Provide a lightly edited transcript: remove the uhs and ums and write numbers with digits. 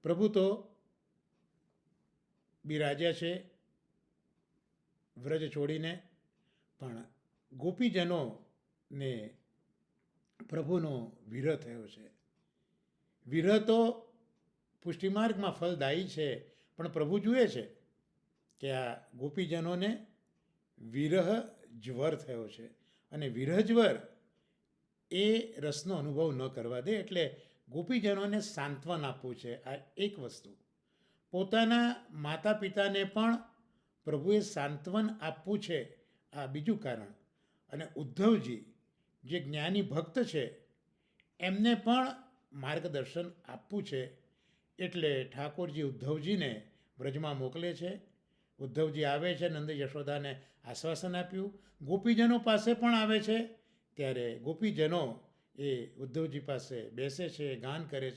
પ્રભુ તો બિરાજ્યા છે વ્રજ છોડીને, પણ ગોપીજનોને પ્રભુનો વિરહ થયો છે. વિરહ તો પુષ્ટિમાર્ગમાં ફલદાયી છે, પણ પ્રભુ જુએ છે કે આ ગોપીજનોને વિરહ જ્વર થયો છે, અને વિરહ જ્વર એ રસનો અનુભવ ન કરવા દે. એટલે ગોપીજનોને સાંત્વન આપવું છે. આ એક વસ્તુ. પોતાના માતા પિતાને પણ પ્રભુએ સાંત્વન આપવું છે, આ બીજું કારણ. અને ઉદ્ધવજી જે જ્ઞાની ભક્ત છે એમને પણ માર્ગદર્શન આપવું છે. એટલે ઠાકોરજી ઉદ્ધવજીને વ્રજમાં મોકલે છે. ઉદ્ધવજી આવે છે, નંદ યશોદાને આશ્વાસન આપ્યું. ગોપીજનો પાસે પણ આવે છે, ત્યારે ગોપીજનો એ ઉદ્ધવજી પાસે બેસે છે, ગાન કરે છે.